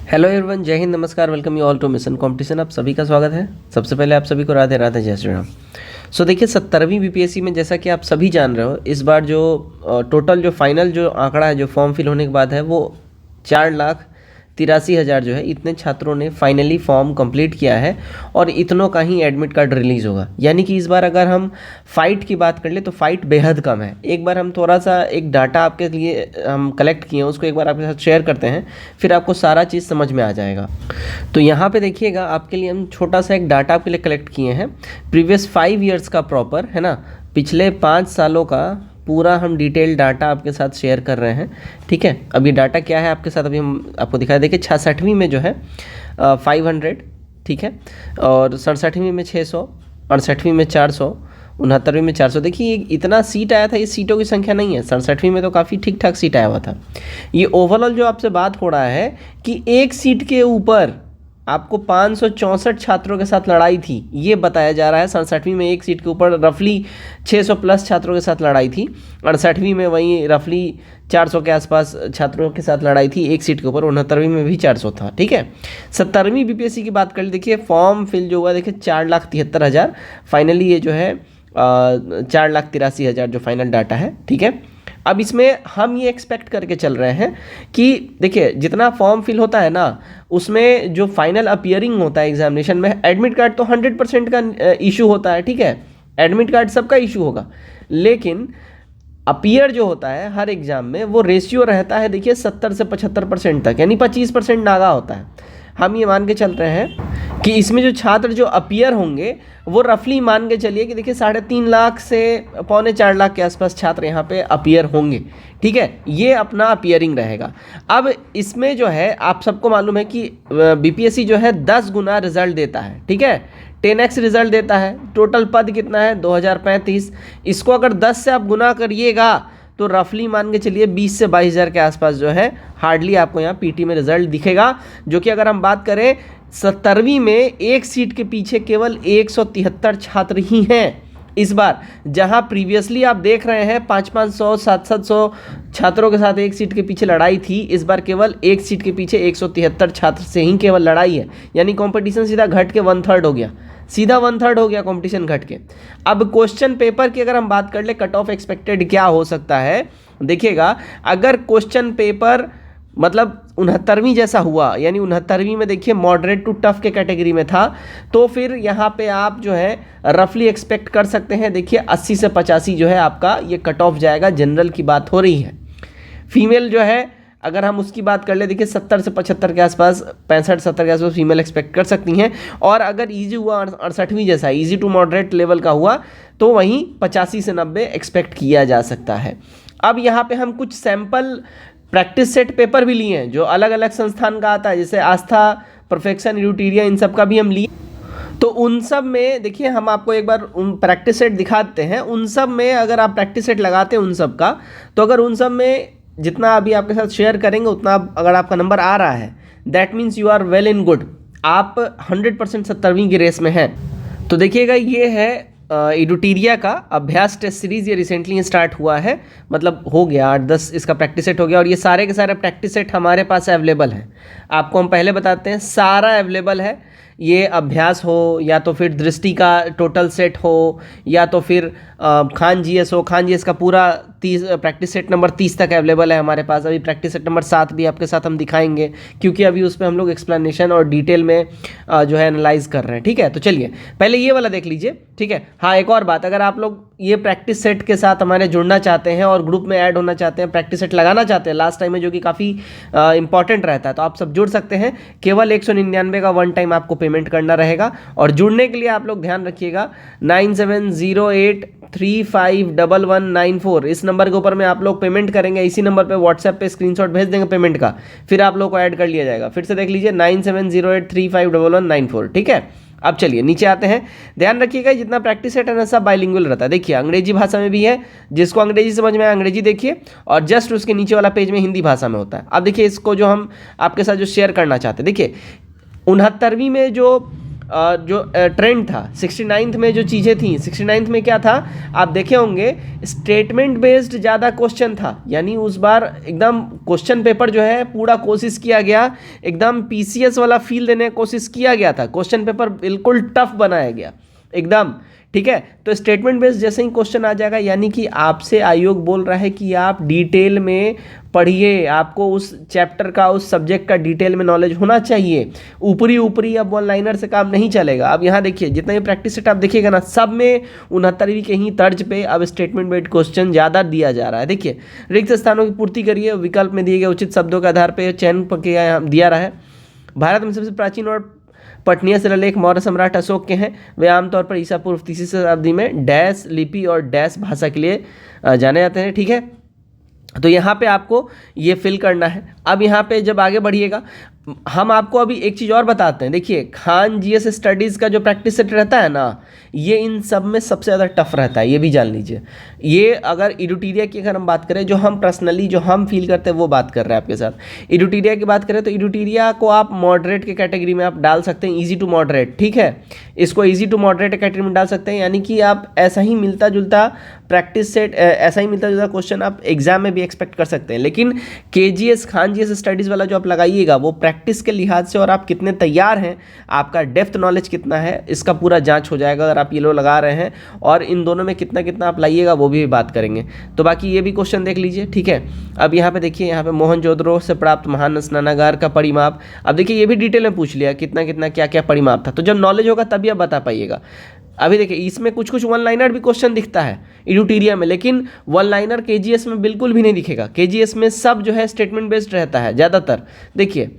Hello everyone, Jai Hind, नमस्कार, welcome you all to mission competition. आप सभी का स्वागत है। सबसे पहले आप सभी को राधे राधे, जय श्री राम। सो देखिए 70वीं बीपीएससी में जैसा कि आप सभी जान रहे हो, इस बार जो टोटल जो फाइनल जो आंकड़ा है जो फॉर्म फिल होने के बाद है वो 4,83,000 जो है इतने छात्रों ने फाइनली फॉर्म कंप्लीट किया है और इतनों का ही एडमिट कार्ड रिलीज़ होगा। यानी कि इस बार अगर हम फ़ाइट की बात कर ले तो फ़ाइट बेहद कम है। एक बार हम थोड़ा सा एक डाटा आपके लिए हम कलेक्ट किए हैं, उसको एक बार आपके साथ शेयर करते हैं, फिर आपको सारा चीज़ समझ में आ जाएगा। तो यहाँ पे देखिएगा, आपके लिए हम छोटा सा एक डाटा आपके लिए कलेक्ट किए हैं, प्रीवियस 5 ईयर्स का प्रॉपर, है ना, पिछले 5 सालों का पूरा हम डिटेल डाटा आपके साथ शेयर कर रहे हैं। ठीक है, अब ये डाटा क्या है आपके साथ अभी हम आपको दिखा। देखिए 66वीं में जो है 500, ठीक है, और 67वीं में 600, 68वीं में 400, 69वीं में 400। देखिए इतना सीट आया था, ये सीटों की संख्या नहीं है। 67वीं में तो काफ़ी ठीक ठाक सीट आया हुआ था। ये ओवरऑल जो आपसे बात हो रहा है कि एक सीट के ऊपर आपको 564 छात्रों के साथ लड़ाई थी, ये बताया जा रहा है। 67वीं में एक सीट के ऊपर रफली 600 प्लस छात्रों के साथ लड़ाई थी, 68वीं में वहीं रफली 400 के आसपास छात्रों के साथ लड़ाई थी एक सीट के ऊपर, 69वीं में भी 400 था। ठीक है, 70वीं बीपीएससी की बात कर ली। देखिए फॉर्म फिल जो हुआ, देखिए 4,73,000 फाइनली, ये जो है 4,83,000 जो फाइनल डाटा है। ठीक है, अब इसमें हम ये एक्सपेक्ट करके चल रहे हैं कि देखिए जितना फॉर्म फिल होता है ना, उसमें जो फाइनल अपियरिंग होता है एग्जामिनेशन में, एडमिट कार्ड तो 100% का इशू होता है। ठीक है, एडमिट कार्ड सबका इशू होगा, लेकिन अपियर जो होता है हर एग्जाम में वो रेशियो रहता है, देखिए 70 से 75% तक, यानी 25% नागा होता है। हम ये मान के चल रहे हैं कि इसमें जो छात्र जो अपियर होंगे वो रफली मान के चलिए कि देखिए 3.5 लाख से 3.25 के आसपास छात्र यहाँ पे अपियर होंगे। ठीक है, ये अपना अपियरिंग रहेगा। अब इसमें जो है आप सबको मालूम है कि बीपीएससी जो है 10 गुना रिजल्ट देता है। ठीक है, 10x रिजल्ट देता है। टोटल पद कितना है? 2035। इसको अगर 10 से आप गुना करिएगा तो रफली मान के चलिए 20 से 22,000 के आसपास जो है हार्डली आपको यहाँ पीटी में रिजल्ट दिखेगा। जो कि अगर हम बात करें 70वीं में एक सीट के पीछे केवल 173 छात्र ही हैं इस बार, जहां प्रीवियसली आप देख रहे हैं 500-500, 700-700 छात्रों के साथ एक सीट के पीछे लड़ाई थी। इस बार केवल एक सीट के पीछे 173 छात्र से ही केवल लड़ाई है, यानी कंपटीशन सीधा घट के 1/3 हो गया, सीधा 1/3 हो गया कंपटीशन घट के। अब क्वेश्चन पेपर की अगर हम बात कर ले, कट ऑफ एक्सपेक्टेड क्या हो सकता है, देखिएगा अगर क्वेश्चन पेपर मतलब 69वीं जैसा हुआ, यानी 69वीं में देखिए मॉडरेट टू टफ के कैटेगरी में था, तो फिर यहाँ पे आप जो है रफली एक्सपेक्ट कर सकते हैं, देखिए 80 से 85 जो है आपका ये कट ऑफ जाएगा। जनरल की बात हो रही है। फीमेल जो है अगर हम उसकी बात कर ले, देखिए 70 से 75 के आसपास, 65-70 के आसपास फीमेल एक्सपेक्ट कर सकती हैं। और अगर ईजी हुआ 68वीं जैसा, ईजी टू मॉडरेट लेवल का हुआ, तो वहीं 85 से 90 एक्सपेक्ट किया जा सकता है। अब यहाँ पे हम कुछ सैंपल प्रैक्टिस सेट पेपर भी लिए हैं जो अलग अलग संस्थान का आता है, जैसे आस्था, परफेक्शन, यूटीरिया, इन सब का भी हम लिए। तो उन सब में देखिए हम आपको एक बार उन प्रैक्टिस सेट दिखाते हैं। उन सब में अगर आप प्रैक्टिस सेट लगाते हैं उन सब का, तो अगर उन सब में जितना अभी आपके साथ शेयर करेंगे उतना अगर आपका नंबर आ रहा है, that means you are well in good, आप 100% 70वीं की रेस में हैं। तो देखिएगा ये है यूटीरिया का अभ्यास टेस्ट सीरीज़, ये रिसेंटली स्टार्ट हुआ है, मतलब हो गया 8-10 इसका प्रैक्टिस सेट हो गया। और ये सारे के सारे प्रैक्टिस सेट हमारे पास अवेलेबल हैं। आपको हम पहले बताते हैं, सारा अवेलेबल है। ये अभ्यास हो या तो फिर दृष्टि का टोटल सेट हो, या तो फिर खान जीएस हो, खान जीएस का पूरा 30 प्रैक्टिस सेट नंबर 30 तक अवेलेबल है हमारे पास। अभी प्रैक्टिस सेट नंबर 7 भी आपके साथ हम दिखाएंगे, क्योंकि अभी उस पर हम लोग एक्सप्लेनेशन और डिटेल में जो है एनालाइज कर रहे हैं। ठीक है, तो चलिए पहले ये वाला देख लीजिए। ठीक है, हाँ एक और बात, अगर आप लोग ये प्रैक्टिस सेट के साथ हमारे जुड़ना चाहते हैं और ग्रुप में ऐड होना चाहते हैं, प्रैक्टिस सेट लगाना चाहते हैं लास्ट टाइम में, जो कि काफ़ी इंपॉर्टेंट रहता है, तो आप सब जुड़ सकते हैं। केवल 199 का वन टाइम आपको पेमेंट करना रहेगा। और जुड़ने के लिए आप लोग ध्यान रखिएगा 9708351194 इस नंबर के ऊपर में आप लोग पेमेंट करेंगे। इसी नंबर पे व्हाट्सएप पे स्क्रीनशॉट भेज देंगे पेमेंट का, फिर आप लोग को ऐड कर लिया जाएगा। फिर से देख लीजिए 9708351194। ठीक है, अब चलिए नीचे आते हैं। ध्यान रखिएगा जितना प्रैक्टिस सेट है ना सब बाइलिंगुअल रहता है। देखिए अंग्रेजी भाषा में भी है, जिसको अंग्रेजी समझ में आए अंग्रेजी देखिए, और जस्ट उसके नीचे वाला पेज में हिंदी भाषा में होता है। अब देखिए इसको जो हम आपके साथ जो शेयर करना चाहते हैं, देखिए 69वीं में जो जो ट्रेंड था 69th में जो चीज़ें थी 69th में क्या था आप देखे होंगे, स्टेटमेंट बेस्ड ज़्यादा क्वेश्चन था। यानी उस बार एकदम क्वेश्चन पेपर जो है पूरा कोशिश किया गया, एकदम पीसीएस वाला फील देने की कोशिश किया गया था, क्वेश्चन पेपर बिल्कुल टफ बनाया गया एकदम, ठीक है। तो स्टेटमेंट बेस्ड जैसे ही क्वेश्चन आ जाएगा, यानी कि आपसे आयोग बोल रहा है कि आप डिटेल में पढ़िए, आपको उस चैप्टर का उस सब्जेक्ट का डिटेल में नॉलेज होना चाहिए, ऊपरी ऊपरी अब वन लाइनर से काम नहीं चलेगा। अब यहाँ देखिए जितना भी प्रैक्टिस सेट आप देखिएगा ना, सब में 69वीं के ही तर्ज पे अब स्टेटमेंट बेस्ड क्वेश्चन ज़्यादा दिया जा रहा है। देखिए रिक्त स्थानों की पूर्ति करिए, विकल्प में दिए गए उचित शब्दों के आधार पर चयन प्रक्रिया दिया रहा है। भारत में सबसे प्राचीन और पठनीय शिलालेख मौर्य सम्राट अशोक के हैं। वे आमतौर पर ईसा पूर्व 3वीं शताब्दी में डैश लिपि और डैश भाषा के लिए जाने जाते हैं, ठीक है। तो यहाँ पे आपको ये फिल करना है। अब यहाँ पे जब आगे बढ़िएगा, हम आपको अभी एक चीज़ और बताते हैं। देखिए खान जीएस स्टडीज़ का जो प्रैक्टिस सेट रहता है ना, ये इन सब में सबसे ज़्यादा टफ रहता है, ये भी जान लीजिए। ये अगर इडुटीरिया की अगर हम बात करें, जो हम पर्सनली जो हम फील करते हैं वो बात कर रहे हैं आपके साथ। इडुटीरिया की बात करें तो इडुटीरिया को आप मॉडरेट के कैटेगरी में आप डाल सकते हैं, ईजी टू मॉडरेट, ठीक है। इसको ईजी टू मॉडरेट कैटेगरी में डाल सकते हैं, यानी कि आप ऐसा ही मिलता जुलता प्रैक्टिस सेट, ऐसा ही मिलता जुलता क्वेश्चन आप एग्जाम में भी एक्सपेक्ट कर सकते हैं। लेकिन केजीएस खान जीएस स्टडीज़ वाला जो आप लगाइएगा वो प्रैक्टिस के लिहाज से और आप कितने तैयार हैं, आपका डेप्थ नॉलेज कितना है, इसका पूरा जांच हो जाएगा अगर आप ये लोग लगा रहे हैं। और इन दोनों में कितना कितना आप लाइएगा वो भी बात करेंगे। तो बाकी ये भी क्वेश्चन देख लीजिए, ठीक है। अब यहाँ पे देखिए, यहाँ पे मोहनजोदड़ो से प्राप्त महान स्नानागार का परिमाप, अब देखिए ये भी डिटेल में पूछ लिया कितना कितना क्या क्या परिमाप था। तो जब नॉलेज होगा तभी आप बता पाइएगा। अभी देखिए इसमें कुछ कुछ वन लाइनर भी क्वेश्चन दिखता है इडुटीरिया में, लेकिन वन लाइनर केजीएस में बिल्कुल भी नहीं दिखेगा। केजीएस में सब जो है स्टेटमेंट बेस्ड रहता है ज़्यादातर। देखिए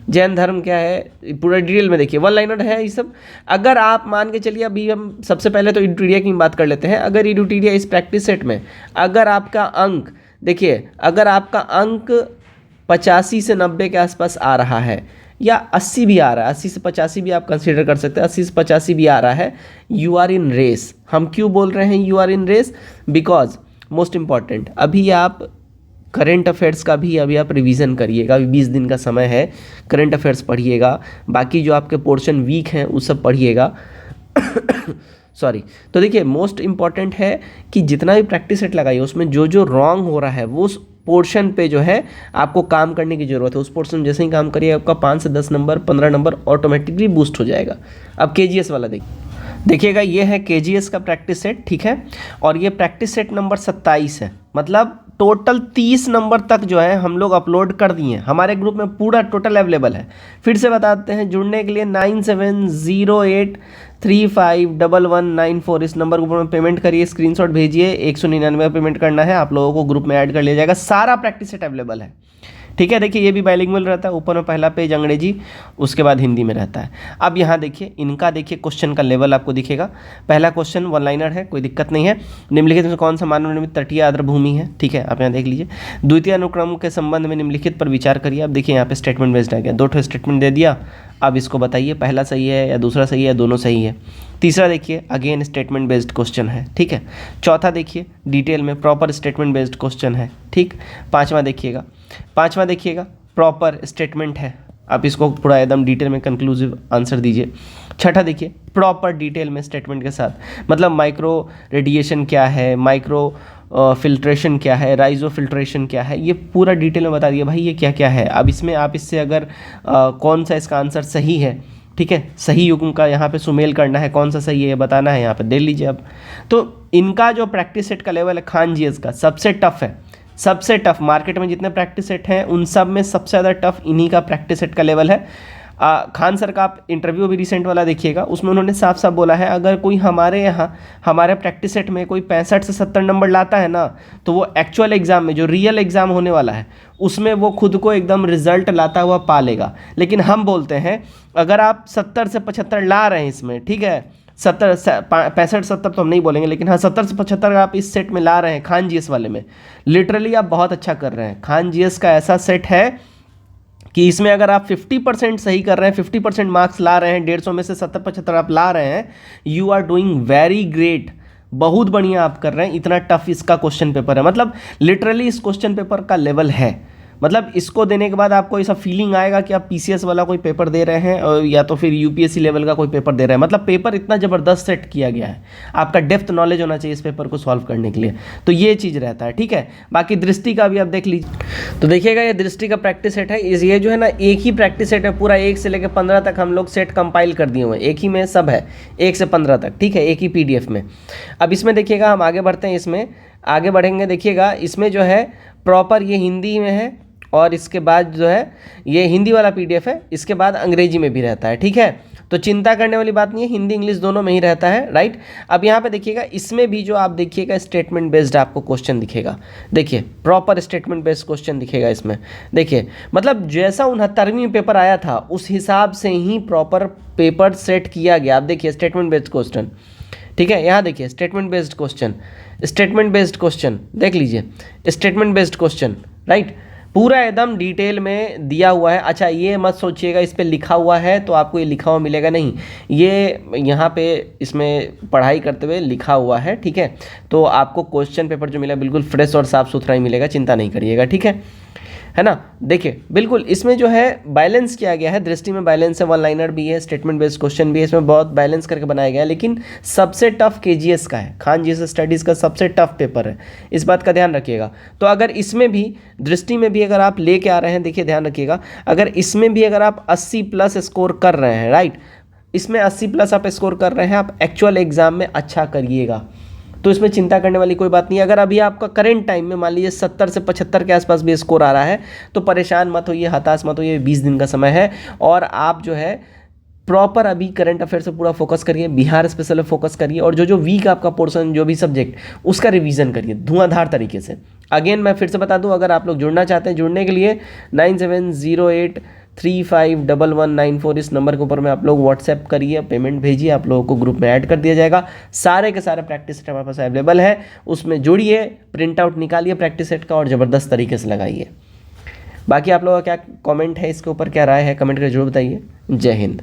जैन धर्म क्या है पूरा डिटेल में देखिए, वन लाइनर है ये सब। अगर आप मान के चलिए, अभी हम सबसे पहले तो इडुटीरिया की बात कर लेते हैं। अगर इडुटीरिया इस प्रैक्टिस सेट में अगर आपका अंक देखिए, अगर आपका अंक 85 से 90 के आसपास आ रहा है या 80 भी आ रहा है, 80 से 85 भी आप कंसीडर कर सकते हैं, 80 से 85 भी आ रहा है, यू आर इन रेस। हम क्यों बोल रहे हैं you are in race? Because most important, अभी आप करंट अफेयर्स का भी अभी आप रिवीजन करिएगा। अभी 20 दिन का समय है, करंट अफेयर्स पढ़िएगा, बाकी जो आपके पोर्शन वीक हैं वो सब पढ़िएगा सॉरी। तो देखिए मोस्ट इंपॉर्टेंट है कि जितना भी प्रैक्टिस सेट लगाइए उसमें जो जो रॉन्ग हो रहा है वो उस पोर्शन पे जो है आपको काम करने की ज़रूरत है। उस पोर्शन में जैसे ही काम करिए आपका 5 से 10 नंबर 15 नंबर ऑटोमेटिकली बूस्ट हो जाएगा। अब केजीएस वाला देखिएगा, ये है केजीएस का प्रैक्टिस सेट, ठीक है। और ये प्रैक्टिस सेट नंबर 27 है, मतलब टोटल 30 नंबर तक जो है हम लोग अपलोड कर दिए हैं। हमारे ग्रुप में पूरा टोटल अवेलेबल है। फिर से बताते हैं, जुड़ने के लिए 9708351194 इस नंबर ग्रुप में पेमेंट करिए, स्क्रीनशॉट भेजिए। 199 पेमेंट करना है, आप लोगों को ग्रुप में ऐड कर लिया जाएगा। सारा प्रैक्टिस सेट अवेलेबल है, ठीक है। देखिए ये भी बाइलिंगुअल रहता है, ऊपर में पहला पेज अंग्रेजी, उसके बाद हिंदी में रहता है। अब यहाँ देखिए इनका देखिए क्वेश्चन का लेवल आपको दिखेगा। पहला क्वेश्चन वन लाइनर है, कोई दिक्कत नहीं है। निम्नलिखित में कौन सा मानव निर्मित तटीय आर्द्र भूमि है, ठीक है, आप यहाँ देख लीजिए। द्वितीय अनुक्रम के संबंध में निम्नलिखित पर विचार करिए। अब देखिए यहाँ पे स्टेटमेंट बेस्ड आ गया, 2 स्टेटमेंट दे दिया। अब इसको बताइए पहला सही है या दूसरा सही है, दोनों सही है। तीसरा देखिए अगेन स्टेटमेंट बेस्ड क्वेश्चन है, ठीक है। चौथा देखिए डिटेल में प्रॉपर स्टेटमेंट बेस्ड क्वेश्चन है, ठीक। पाँचवा देखिएगा प्रॉपर स्टेटमेंट है, आप इसको पूरा एकदम डिटेल में कंक्लूसिव आंसर दीजिए। छठा देखिए प्रॉपर डिटेल में स्टेटमेंट के साथ, मतलब माइक्रो रेडिएशन क्या है, माइक्रो फिल्ट्रेशन क्या है, राइजो फिल्ट्रेशन क्या है, ये पूरा डिटेल में बता दिए भाई ये क्या क्या है। अब इसमें आप इससे अगर कौन सा इसका आंसर सही है, ठीक है, सही युग्म का यहाँ पे सुमेल करना है, कौन सा सही है ये बताना है, यहाँ पे दे लीजिए। अब तो इनका जो प्रैक्टिस सेट का लेवल है खान जीएस का सबसे टफ है, सबसे टफ। मार्केट में जितने प्रैक्टिस सेट हैं उन सब में सबसे ज़्यादा टफ इन्हीं का प्रैक्टिस सेट का लेवल है। खान सर का आप इंटरव्यू भी रिसेंट वाला देखिएगा, उसमें उन्होंने साफ साफ बोला है अगर कोई हमारे यहाँ हमारे प्रैक्टिस सेट में कोई 65 से 70 नंबर लाता है ना, तो वो एक्चुअल एग्ज़ाम में जो रियल एग्ज़ाम होने वाला है उसमें वो खुद को एकदम रिजल्ट लाता हुआ पा लेगा। लेकिन हम बोलते हैं अगर आप 70 से 75 ला रहे हैं इसमें, ठीक है, 65-70 तो हम नहीं बोलेंगे, लेकिन हाँ 70 से 75 आप इस सेट में ला रहे हैं खान जीएस वाले में, लिटरली आप बहुत अच्छा कर रहे हैं। खान जीएस का ऐसा सेट है कि इसमें अगर आप 50% सही कर रहे हैं, 50% मार्क्स ला रहे हैं, 150 में से 70-75 आप ला रहे हैं, you are doing very great, बहुत बढ़िया आप कर रहे हैं। इतना टफ इसका क्वेश्चन पेपर है, मतलब लिटरली इस क्वेश्चन पेपर का लेवल है, मतलब इसको देने के बाद आपको ऐसा फीलिंग आएगा कि आप पीसीएस वाला कोई पेपर दे रहे हैं और या तो फिर यूपीएससी लेवल का कोई पेपर दे रहे हैं। मतलब पेपर इतना ज़बरदस्त सेट किया गया है, आपका डेप्थ नॉलेज होना चाहिए इस पेपर को सॉल्व करने के लिए, तो ये चीज़ रहता है। ठीक है, बाकी दृष्टि का भी आप देख लीजिए, तो देखिएगा ये दृष्टि का प्रैक्टिस सेट है। ये जो है ना एक ही प्रैक्टिस सेट है, पूरा 1 से लेकर 15 तक हम लोग सेट कंपाइल कर दिए हुए हैं, एक ही में सब है 1 से 15 तक। ठीक है, एक ही पीडीएफ में। अब इसमें देखिएगा हम आगे बढ़ते हैं, इसमें आगे बढ़ेंगे। देखिएगा इसमें जो है प्रॉपर ये हिंदी में है और इसके बाद जो है ये हिंदी वाला पीडीएफ है, इसके बाद अंग्रेजी में भी रहता है। ठीक है, तो चिंता करने वाली बात नहीं है, हिंदी इंग्लिश दोनों में ही रहता है। राइट, अब यहाँ पे देखिएगा इसमें भी जो आप देखिएगा स्टेटमेंट बेस्ड आपको क्वेश्चन दिखेगा। देखिए प्रॉपर स्टेटमेंट बेस्ड क्वेश्चन दिखेगा इसमें। देखिए मतलब जैसा 69वीं पेपर आया था उस हिसाब से ही प्रॉपर पेपर सेट किया गया। आप देखिए स्टेटमेंट बेस्ड क्वेश्चन, ठीक है, यहाँ देखिए statement based question, statement based question देख लीजिए, स्टेटमेंट बेस्ड क्वेश्चन। राइट, पूरा एकदम डिटेल में दिया हुआ है। अच्छा ये मत सोचिएगा इस पे लिखा हुआ है तो आपको ये लिखा हुआ मिलेगा, नहीं, ये यहाँ पे इसमें पढ़ाई करते हुए लिखा हुआ है। ठीक है, तो आपको क्वेश्चन पेपर जो मिला बिल्कुल फ्रेश और साफ़ सुथरा ही मिलेगा, चिंता नहीं करिएगा। ठीक है ना। देखिए बिल्कुल इसमें जो है बैलेंस किया गया है, दृष्टि में बैलेंस है, वन लाइनर भी है, स्टेटमेंट बेस्ड क्वेश्चन भी है, इसमें बहुत बैलेंस करके बनाया गया है। लेकिन सबसे टफ केजीएस का है, खान जीएस स्टडीज़ का सबसे टफ पेपर है, इस बात का ध्यान रखिएगा। तो अगर इसमें भी दृष्टि में भी अगर आप लेके आ रहे हैं, देखिए ध्यान रखिएगा, अगर इसमें भी अगर आप 80+ स्कोर कर रहे हैं, राइट, इसमें 80+ आप स्कोर कर रहे हैं, आप एक्चुअल एग्जाम में अच्छा करिएगा, तो इसमें चिंता करने वाली कोई बात नहीं। अगर अभी आपका करंट टाइम में मान लीजिए 70 से 75 के आसपास भी स्कोर आ रहा है तो परेशान मत होइए, हताश मत होइए, 20 दिन का समय है और आप जो है प्रॉपर अभी करंट अफेयर से पूरा फोकस करिए, बिहार स्पेशल में फोकस करिए और जो वीक आपका पोर्शन जो भी सब्जेक्ट उसका रिवीजन करिए धुआंधार तरीके से। अगेन मैं फिर से बता दूं, अगर आप लोग जुड़ना चाहते हैं, जुड़ने के लिए 9708351194 इस नंबर के ऊपर में आप लोग व्हाट्सएप करिए, पेमेंट भेजिए, आप लोगों को ग्रुप में ऐड कर दिया जाएगा। सारे के सारे प्रैक्टिस सेट हमारे पास अवेलेबल है, उसमें जुड़िए, प्रिंट आउट निकालिए प्रैक्टिस सेट का और ज़बरदस्त तरीके से लगाइए। बाकी आप लोगों का क्या कमेंट है इसके ऊपर, क्या राय है, कमेंट करके जरूर बताइए। जय हिंद।